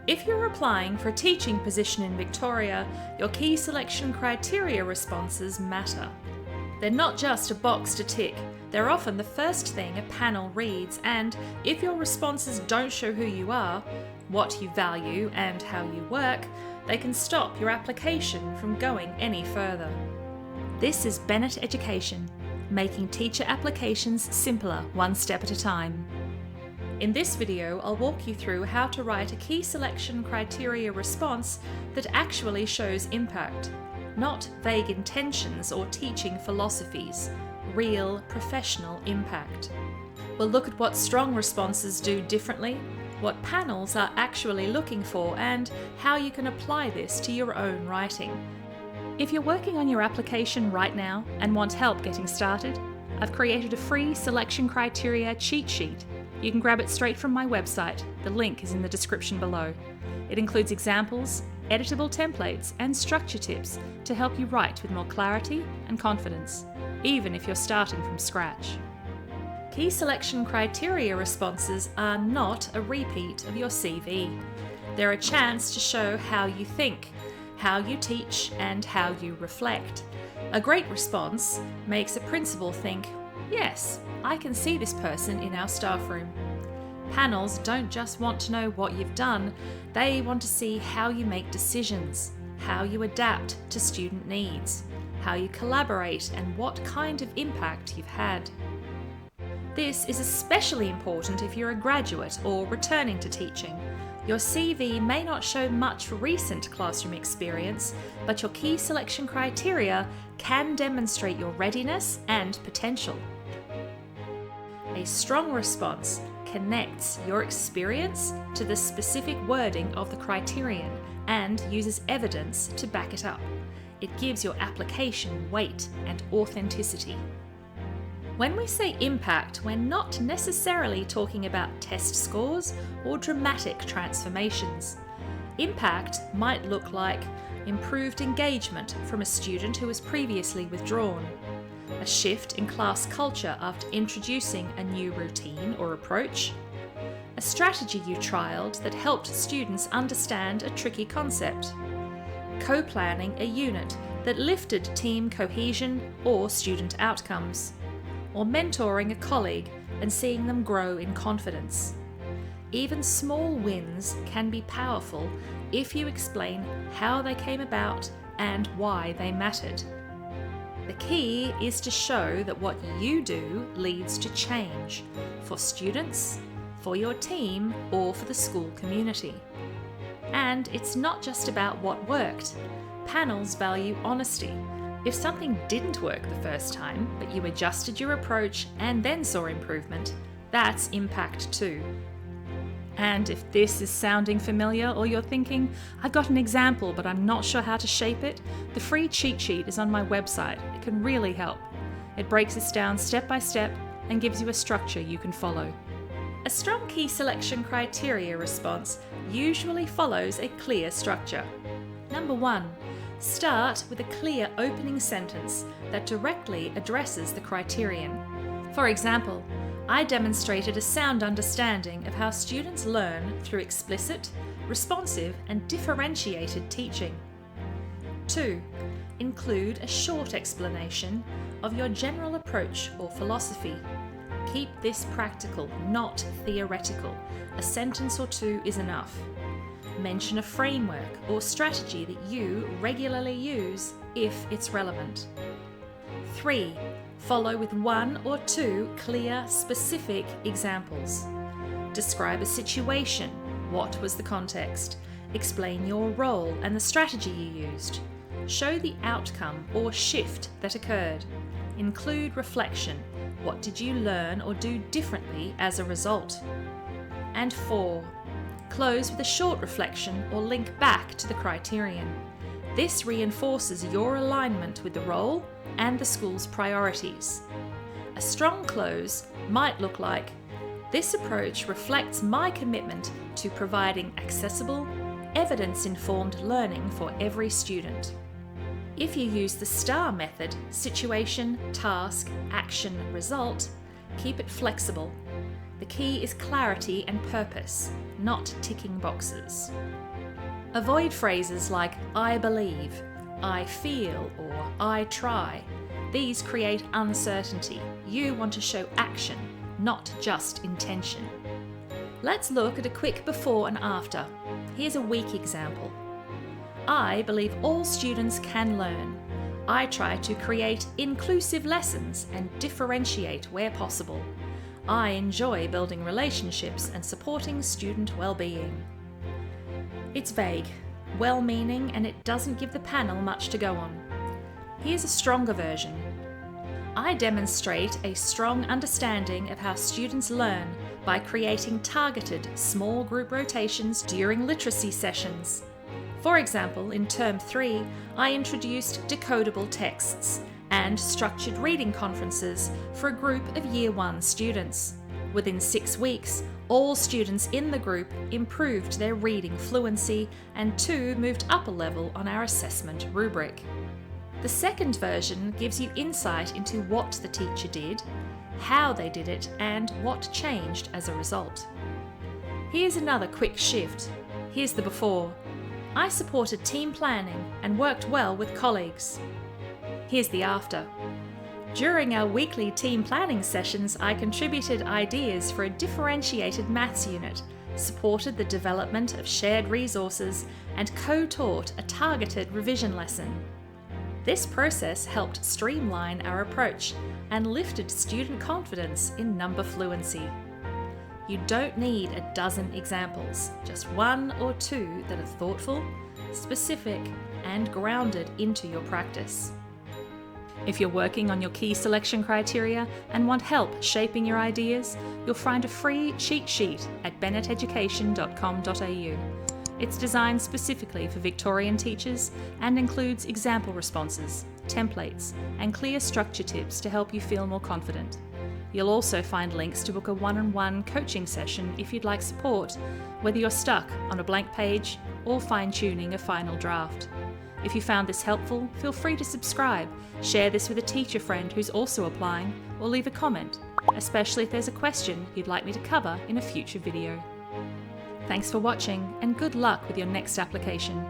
If you're applying for a teaching position in Victoria, your key selection criteria responses matter. They're not just a box to tick, they're often the first thing a panel reads, and if your responses don't show who you are, what you value and how you work, they can stop your application from going any further. This is Bennet Education, making teacher applications simpler one step at a time. In this video, I'll walk you through how to write a key selection criteria response that actually shows impact, not vague intentions or teaching philosophies, real professional impact. We'll look at what strong responses do differently, what panels are actually looking for, and how you can apply this to your own writing. If you're working on your application right now and want help getting started, I've created a free selection criteria cheat sheet. You can grab it straight from my website. The link is in the description below. It includes examples, editable templates, and structure tips to help you write with more clarity and confidence, even if you're starting from scratch. Key selection criteria responses are not a repeat of your CV. They're a chance to show how you think, how you teach, and how you reflect. A great response makes a principal think, yes, I can see this person in our staff room. Panels don't just want to know what you've done, they want to see how you make decisions, how you adapt to student needs, how you collaborate, and what kind of impact you've had. This is especially important if you're a graduate or returning to teaching. Your CV may not show much recent classroom experience, but your key selection criteria can demonstrate your readiness and potential. A strong response connects your experience to the specific wording of the criterion and uses evidence to back it up. It gives your application weight and authenticity. When we say impact, we're not necessarily talking about test scores or dramatic transformations. Impact might look like improved engagement from a student who was previously withdrawn, a shift in class culture after introducing a new routine or approach, a strategy you trialled that helped students understand a tricky concept, co-planning a unit that lifted team cohesion or student outcomes, or mentoring a colleague and seeing them grow in confidence. Even small wins can be powerful if you explain how they came about and why they mattered. The key is to show that what you do leads to change for students, for your team, or for the school community. And it's not just about what worked. Panels value honesty. If something didn't work the first time, but you adjusted your approach and then saw improvement, that's impact too. And if this is sounding familiar or you're thinking, I've got an example but I'm not sure how to shape it, the free cheat sheet is on my website. It can really help. It breaks this down step by step and gives you a structure you can follow. A strong key selection criteria response usually follows a clear structure. Number 1. Start with a clear opening sentence that directly addresses the criterion. For example, I demonstrated a sound understanding of how students learn through explicit, responsive, and differentiated teaching. 2. Include a short explanation of your general approach or philosophy. Keep this practical, not theoretical. A sentence or two is enough. Mention a framework or strategy that you regularly use if it's relevant. 3. Follow with 1 or 2 clear, specific examples. Describe a situation. What was the context? Explain your role and the strategy you used. Show the outcome or shift that occurred. Include reflection. What did you learn or do differently as a result? And 4. Close with a short reflection or link back to the criterion. This reinforces your alignment with the role and the school's priorities. A strong close might look like, this approach reflects my commitment to providing accessible, evidence-informed learning for every student. If you use the STAR method, situation, task, action, result, keep it flexible. The key is clarity and purpose, not ticking boxes. Avoid phrases like I believe, I feel, or I try. These create uncertainty. You want to show action, not just intention. Let's look at a quick before and after. Here's a weak example. I believe all students can learn. I try to create inclusive lessons and differentiate where possible. I enjoy building relationships and supporting student well-being. It's vague, well-meaning, and it doesn't give the panel much to go on. Here's a stronger version. I demonstrate a strong understanding of how students learn by creating targeted small group rotations during literacy sessions. For example, in Term 3, I introduced decodable texts and structured reading conferences for a group of Year 1 students. Within 6 weeks, all students in the group improved their reading fluency and 2 moved up a level on our assessment rubric. The second version gives you insight into what the teacher did, how they did it, and what changed as a result. Here's another quick shift. Here's the before. I supported team planning and worked well with colleagues. Here's the after. During our weekly team planning sessions, I contributed ideas for a differentiated maths unit, supported the development of shared resources, and co-taught a targeted revision lesson. This process helped streamline our approach and lifted student confidence in number fluency. You don't need a dozen examples, just 1 or 2 that are thoughtful, specific, and grounded into your practice. If you're working on your key selection criteria and want help shaping your ideas, you'll find a free cheat sheet at benneteducation.com.au. It's designed specifically for Victorian teachers and includes example responses, templates, and clear structure tips to help you feel more confident. You'll also find links to book a one-on-one coaching session if you'd like support, whether you're stuck on a blank page or fine-tuning a final draft. If you found this helpful, feel free to subscribe, share this with a teacher friend who's also applying, or leave a comment, especially if there's a question you'd like me to cover in a future video. Thanks for watching, and good luck with your next application.